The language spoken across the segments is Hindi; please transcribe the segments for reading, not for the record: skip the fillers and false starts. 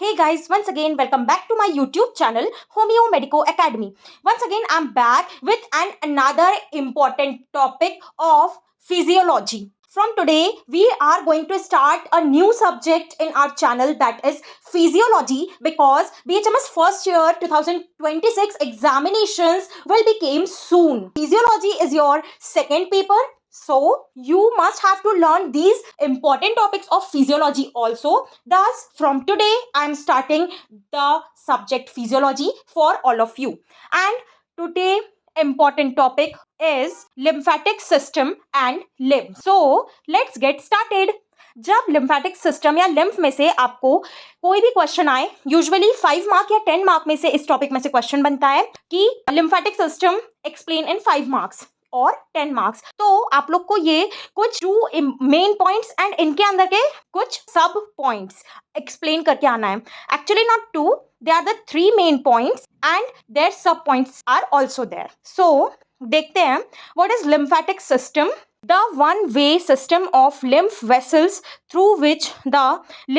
Hey guys, once again welcome back to my YouTube channel Homeo Medico Academy. Once again I'm back with another important topic of physiology. From today we are going to start a new subject in our channel, that is physiology, because BHMS first year 2026 examinations will become soon. Physiology is your second paper. So you must have to learn these important topics of physiology also. Thus, from today, I am starting the subject physiology for all of you. And today, important topic is lymphatic system and lymph. So let's get started. जब lymphatic system या lymph में से आपको कोई भी क्वेश्चन आए, यूजुअली 5 मार्क या 10 मार्क में से इस टॉपिक में से क्वेश्चन बनता है कि lymphatic system explain in 5 marks और 10 मार्क्स, तो आप लोग को ये कुछ 2 मेन पॉइंट्स एंड इनके अंदर के कुछ सब पॉइंट्स एक्सप्लेन करके आना है. Actually not 2, they are the 3 main points and their sub points are also there. So देखते हैं what is lymphatic system. The one-way system of lymph vessels through which the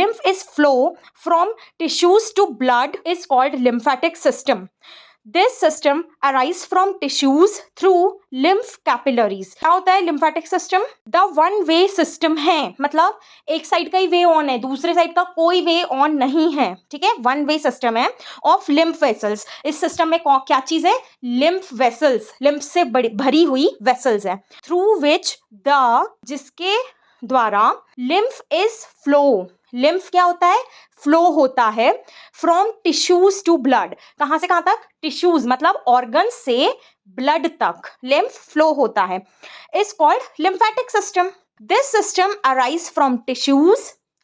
lymph is flow from tissues to blood is called lymphatic system. This system arise from tissues through lymph capillaries. क्या होता है lymphatic system? The one-way system है, मतलब एक साइड का ही वे ऑन है, दूसरे साइड का कोई वे ऑन नहीं है. ठीक है, वन वे सिस्टम है ऑफ lymph vessels. इस सिस्टम में क्या चीज है? lymph vessels, lymph से भरी हुई vessels है. Through which the, जिसके द्वारा lymph is flow. lymph क्या होता है? फ्लो होता है फ्रॉम टिश्यूज टू ब्लड. कहां से कहां तक? टिश्यूज मतलब ऑर्गन से ब्लड तक lymph फ्लो होता है. Is called lymphatic system. This system arise from tissues.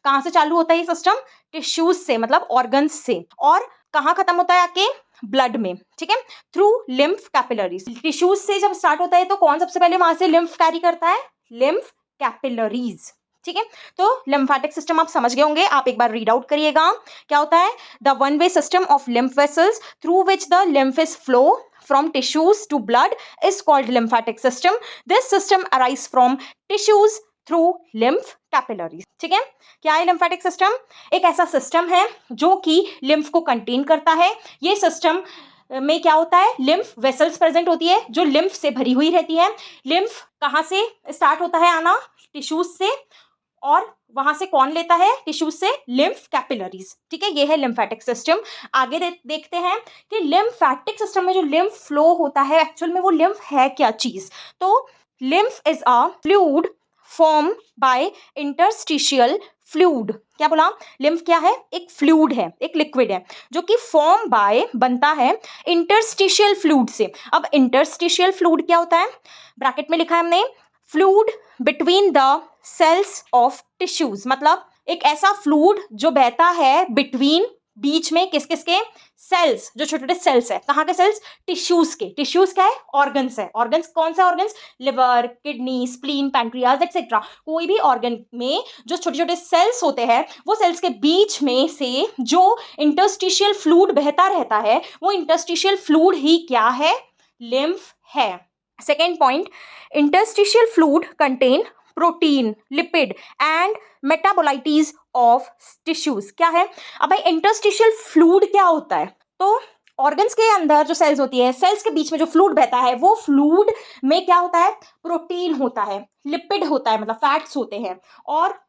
कहां से चालू होता है ये सिस्टम? टिश्यूज से मतलब ऑर्गन से. और कहां खत्म होता है आके? ब्लड में. ठीक है, थ्रू lymph कैपिलरीज. टिश्यूज से जब स्टार्ट होता है तो कौन सबसे पहले वहां से lymph कैरी करता है? lymph capillaries. ठीक है, तो लिम्फेटिक सिस्टम आप समझ गए होंगे. आप एक बार रीड आउट करिएगा. क्या होता है? The one way system of lymph vessels through which the lymph is flow from tissues to blood is called lymphatic system. This system arise from tissues through lymph capillaries. ठीक है, क्या है lymphatic system? एक ऐसा सिस्टम है जो कि lymph को कंटेन करता है. ये सिस्टम में क्या होता है? lymph vessels प्रेजेंट होती है जो lymph से भरी हुई रहती है. lymph कहाँ से स्टार्ट होता है आना? टिश्यूज से. और वहां से कौन लेता है? टिश्यूज से lymph कैपिलरीज. ठीक है, ये है लिम्फेटिक सिस्टम. आगे देखते हैं कि लिम्फेटिक सिस्टम में जो lymph फ्लो होता है, एक्चुअल में वो lymph है क्या चीज? तो lymph is a fluid form by interstitial fluid. क्या बोला? lymph क्या है? एक फ्लूइड है, एक लिक्विड है जो कि फॉर्म बाय बनता है इंटरस्टिशियल फ्लूइड से. अब इंटरस्टिशियल फ्लूइड क्या होता है? ब्रैकेट में लिखा है हमने, fluid between the cells of tissues. मतलब एक ऐसा फ्लूइड जो बहता है बिटवीन, बीच में किस किस के? सेल्स, जो छोटे छोटे सेल्स है. कहाँ के सेल्स? टिश्यूज के. टिश्यूज क्या है? ऑर्गन्स है. ऑर्गन्स कौन सा? Organs liver, kidney, spleen, pancreas etcetera. कोई भी ऑर्गन में जो छोटे छोटे सेल्स होते हैं, वो सेल्स के बीच में से जो इंटरस्टिशियल फ्लूइड बहता रहता है, वो इंटरस्टिशियल फ्लूइड ही क्या है? लिम्फ है. Second point, interstitial fluid contain protein, lipid and metabolites of tissues. क्या है? अब भाई इंटरस्टिशियल फ्लूइड क्या होता है? तो ऑर्गन्स के अंदर जो सेल्स होती है, सेल्स के बीच में जो फ्लूइड बहता है, वो फ्लूइड में क्या होता है? प्रोटीन होता है, लिपिड होता है, मतलब फैट्स होते हैं. और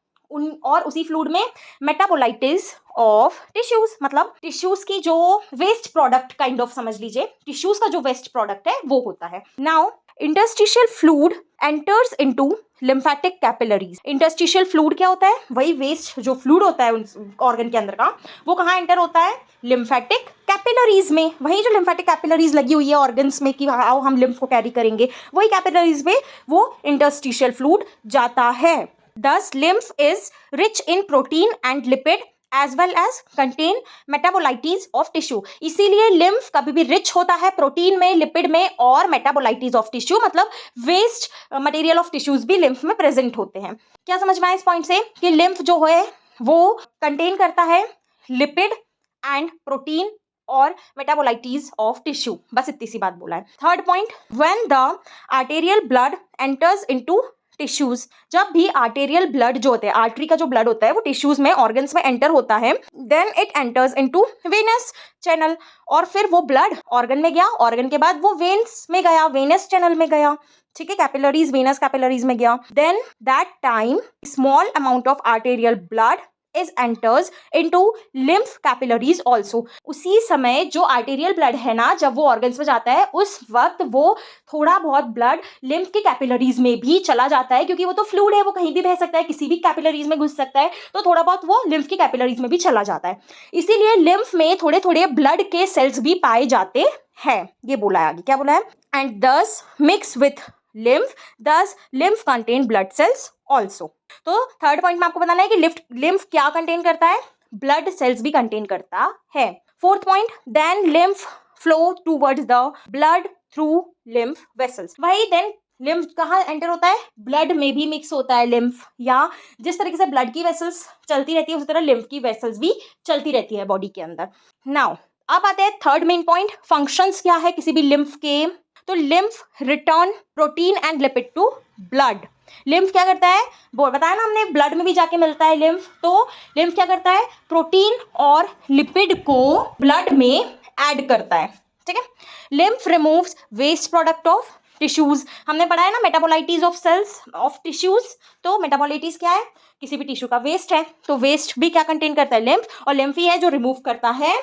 उसी फ्लूइड में मेटाबोलाइटिस ऑफ टिश्यूज, मतलब टिश्यूज की जो वेस्ट प्रोडक्ट काइंड ऑफ समझ लीजिए, टिश्यूज का जो वेस्ट प्रोडक्ट है वो होता है. Now interstitial fluid enters into lymphatic capillaries. Interstitial fluid क्या होता है? वही वेस्ट जो फ्लूइड होता है ऑर्गन के अंदर का, वो कहाँ एंटर होता है? लिम्फेटिक कैपिलरीज में. वही जो लिम्फेटिक कैपिलरीज लगी हुई है ऑर्गन्स में कि आओ हम लिम्फ को कैरी करेंगे, वही कैपिलरीज में वो इंटरस्टिशियल फ्लूइड जाता है. Thus, lymph is rich in protein and lipid as well as contain metabolites of tissue. इसीलिए lymph कभी भी rich होता है प्रोटीन में, लिपिड में और metabolites of tissue, मतलब वेस्ट मटेरियल ऑफ टिश्यूज भी lymph में प्रेजेंट होते हैं. क्या समझ में आया इस पॉइंट से कि lymph जो है वो कंटेन करता है लिपिड एंड प्रोटीन और मेटाबोलाइटीज ऑफ टिश्यू. बस इतनी सी बात बोला है. Third point, when the arterial blood enters into tissues. जब भी आर्टेरियल ब्लड जो होते हैं, आर्टरी का जो ब्लड होता है वो टिश्यूज में, ऑर्गन्स में एंटर होता है, then it enters into venous channel, और फिर वो ब्लड ऑर्गन में गया, ऑर्गन के बाद वो वेन्स में गया, वेनस चैनल में गया, ठीक है, कैपिलरीज, वेनस कैपिलरीज में गया। Then that time small amount of arterial blood is enters into lymph capillaries also। उसी समय जो आर्टेरियल ब्लड है ना, जब वो ऑर्गन्स में जाता है उस वक्त वो थोड़ा बहुत ब्लड लिम्फ के कैपिलरीज में भी चला जाता है, क्योंकि वो तो फ्लूइड है, वो कहीं भी बह सकता है, किसी भी कैपिलरीज में घुस सकता है, तो थोड़ा बहुत वो लिम्फ की कैपिलरीज में भी चला जाता है। इसीलिए लिम्फ में थोड़े थोड़े ब्लड के सेल्स भी पाए जाते हैं, ये बोला है आगे, क्या बोला है, एंड दस मिक्स विथ लिम्फ, दस lymph contain blood cells also. तो थर्ड पॉइंट में आपको बताना है कि लिम्फ क्या कंटेन करता है, ब्लड सेल्स भी कंटेन करता है। Fourth point, then lymph flow towards the blood through lymph vessels. वही देन लिम्फ कहाँ एंटर होता है, ब्लड में भी मिक्स होता है लिम्फ, या जिस तरीके से ब्लड की वेसल्स चलती रहती है उसी तरह लिम्फ की वेसल्स भी चलती रहती है बॉडी के अंदर। नाउ अब आते हैं थर्ड मेन पॉइंट, फंक्शंस क्या है किसी भी लिम्फ के। तो lymph return protein and lipid to blood. Lymph क्या करता है, बताया ना हमने, ब्लड में भी जाके मिलता है लिम्फ, तो लिम्फ क्या करता है, प्रोटीन और लिपिड को ब्लड में ऐड करता है, ठीक है। Lymph removes waste product of tissues. हमने पढ़ा है ना metabolites of cells of tissues, तो मेटाबोलाइटीज क्या है, किसी भी टिश्यू का वेस्ट है, तो वेस्ट भी क्या कंटेन करता है, लिम्फ, और लिम्फ ही है जो रिमूव करता है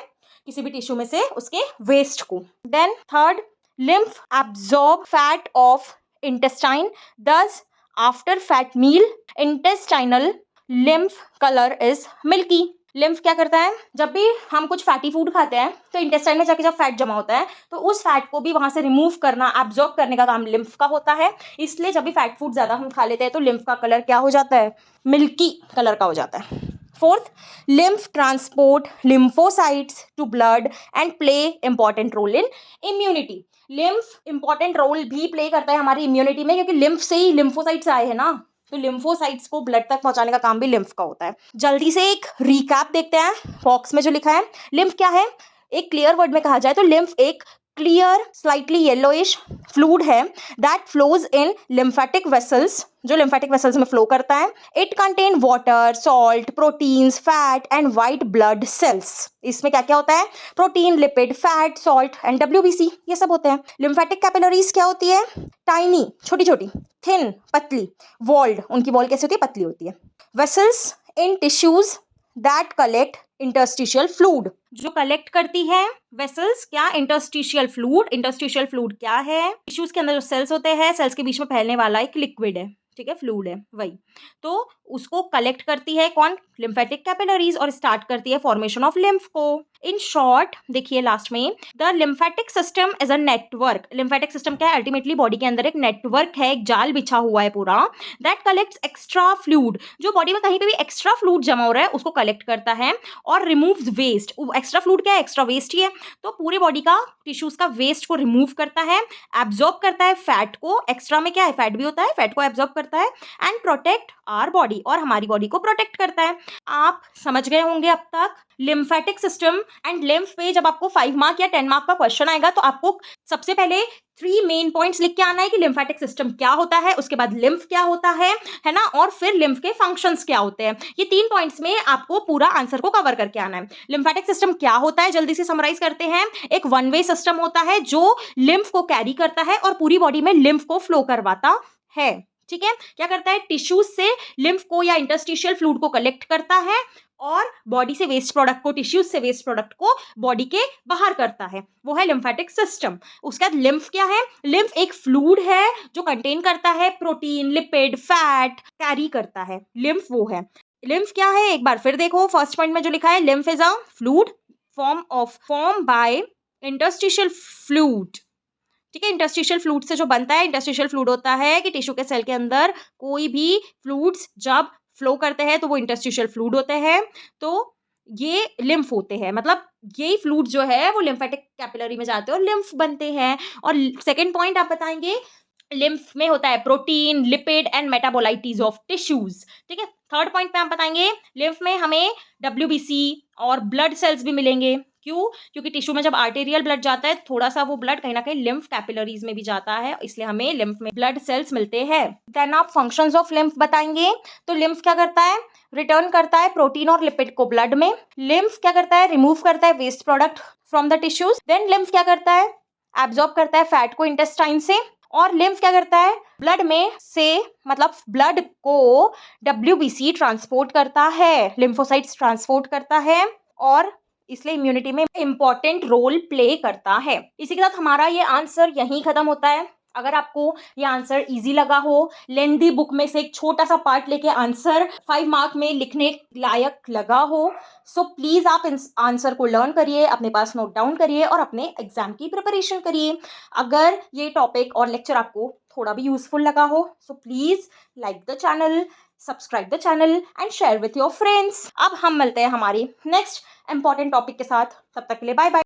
किसी भी टिश्यू में से उसके वेस्ट को। Then third, lymph absorb fat of intestine, thus after fat meal intestinal lymph color is milky। Lymph क्या करता है, जब भी हम कुछ फैटी फूड खाते हैं तो इंटेस्टाइन में जाके जब फैट जमा होता है तो उस फैट को भी वहां से रिमूव करना, एब्जॉर्ब करने का काम लिम्फ का होता है। इसलिए जब भी फैट फूड ज्यादा हम खा लेते हैं तो लिम्फ का कलर क्या हो जाता है, मिल्की कलर का हो जाता है। Fourth, lymph transport lymphocytes to blood and play important role in immunity। lymph important role भी प्ले करता है हमारी इम्यूनिटी में, क्योंकि lymph से ही lymphocytes आए हैं ना, तो lymphocytes को ब्लड तक पहुंचाने का काम भी lymph का होता है। जल्दी से एक रिकैप देखते हैं बॉक्स में जो लिखा है। lymph क्या है, एक क्लियर वर्ड में कहा जाए तो lymph एक क्लियर स्लाइटली येलोइश फ्लूइड है that flows in lymphatic vessels, जो लिम्फेटिक वेसल्स में फ्लो करता है। It contain water, salt, proteins, fat and white blood cells. इसमें क्या क्या होता है, protein, lipid, fat, salt and WBC, ये सब होते हैं। लिम्फेटिक कैपिलरीज क्या होती है, टाइनी, छोटी छोटी, थिन, पतली, वॉल्ड, उनकी वॉल कैसी होती है, पतली होती है। Vessels in tissues that collect interstitial fluid, जो कलेक्ट करती है वेसल्स क्या, इंटरस्टिशियल फ्लूइड। इंटरस्टिशियल फ्लूइड क्या है, टिश्यूज के अंदर जो सेल्स होते हैं, सेल्स के बीच में फैलने वाला एक लिक्विड है, ठीक है, फ्लूइड है वही, तो उसको कलेक्ट करती है कौन, लिम्फेटिक कैपिलरीज, और स्टार्ट करती है फॉर्मेशन ऑफ लिम्फ को। इन शॉर्ट देखिए लास्ट में, the lymphatic system is a network. Lymphatic system क्या है, अल्टीमेटली बॉडी के अंदर एक नेटवर्क है, एक जाल बिछा हुआ है पूरा, दैट कलेक्ट्स एक्स्ट्रा फ्लूइड, जो बॉडी में कहीं पे भी एक्स्ट्रा फ्लूइड जमा हो रहा है उसको कलेक्ट करता है, और रिमूव्स वेस्ट। एक्स्ट्रा फ्लूइड क्या है, एक्स्ट्रा वेस्ट ही है, तो पूरे बॉडी का टिश्यूज का वेस्ट को रिमूव करता है, एब्जॉर्ब करता है फैट को, एक्स्ट्रा में क्या है, फैट भी होता है, फैट को एब्जॉर्ब करता है, एंड प्रोटेक्ट आवर बॉडी, और हमारी बॉडी को प्रोटेक्ट करता है। आप समझ गए होंगे अब तक लिम्फेटिक सिस्टम एंड लिम्फ पे जब आपको 5 मार्क या 10 मार्क का क्वेश्चन आएगा तो आपको सबसे पहले 3 मेन पॉइंट्स लिख के आना है कि लिम्फेटिक सिस्टम क्या होता है, उसके बाद लिम्फ क्या होता है ना, और फिर लिम्फ के फंक्शंस क्या होते हैं। ये 3 पॉइंट्स में आपको पूरा आंसर को कवर करके आना है। लिम्फेटिक सिस्टम क्या होता है, जल्दी से समराइज करते हैं। एक वन वे सिस्टम होता है जो लिम्फ को कैरी करता है और पूरी बॉडी में लिम्फ को फ्लो करवाता है, ठीक है। क्या करता है, टिश्यूज से लिम्फ को या इंटरस्टिशियल फ्लूइड को कलेक्ट करता है और बॉडी से वेस्ट प्रोडक्ट को, टिश्यूज से वेस्ट प्रोडक्ट को बॉडी के बाहर करता है, वो है लिम्फेटिक सिस्टम। उसके बाद लिम्फ क्या है, लिम्फ एक फ्लूइड है जो कंटेन करता है प्रोटीन, लिपिड, फैट, कैरी करता है, लिम्फ वो है। लिम्फ क्या है, एक बार फिर देखो फर्स्ट पॉइंट में जो लिखा है, lymph is a fluid form by interstitial fluid, ठीक है। इंटरस्टिशियल फ्लूइड से जो बनता है, इंटरस्टिशियल फ्लूइड होता है कि टिश्यू के सेल के अंदर कोई भी फ्लूइड्स जब फ्लो करते हैं तो वो इंटरस्टिशियल फ्लूइड होते हैं, तो ये लिम्फ होते हैं, मतलब यही फ्लूइड जो है वो लिम्फेटिक कैपिलरी में जाते हैं और लिम्फ बनते हैं। और सेकेंड पॉइंट आप बताएंगे, लिम्फ में होता है protein, lipid and metabolites of tissues, ठीक है। थर्ड पॉइंट पे हम बताएंगे, लिम्फ में हमें डब्ल्यूबीसी और ब्लड सेल्स भी मिलेंगे, क्यों? क्योंकि टिश्यू में जब आर्टेरियल ब्लड जाता है थोड़ा सा वो ब्लड कहीं ना कहीं लिम्फ कैपिलरीज में भी जाता है, इसलिए हमें लिम्फ में ब्लड सेल्स मिलते हैं। देन आप फंक्शंस ऑफ लिम्फ बताएंगे। तो लिम्फ क्या करता है? रिटर्न करता है प्रोटीन और लिपिड को ब्लड में। लिम्फ क्या करता है? रिमूव करता है waste product from the tissues. Then lymph क्या करता है? एब्जॉर्ब करता है फैट को इंटेस्टाइन से। और लिम्फ क्या करता है? ब्लड में से मतलब ब्लड को WBC ट्रांसपोर्ट करता है, लिम्फोसाइट्स ट्रांसपोर्ट करता है, और इसलिए इम्यूनिटी में इंपॉर्टेंट रोल प्ले करता है। इसी के साथ हमारा ये आंसर यहीं खत्म होता है। अगर आपको ये आंसर इजी लगा हो, लेंदी बुक में से एक छोटा सा पार्ट लेके आंसर 5 मार्क में लिखने लायक लगा हो, सो प्लीज आप इस आंसर को लर्न करिए, अपने पास नोट डाउन करिए और अपने एग्जाम की प्रिपरेशन करिए। अगर ये टॉपिक और लेक्चर आपको थोड़ा भी यूजफुल लगा हो, so please like the channel, subscribe the channel and share with your friends. अब हम मिलते हैं हमारी नेक्स्ट इंपॉर्टेंट टॉपिक के साथ। तब तक के लिए बाय बाय।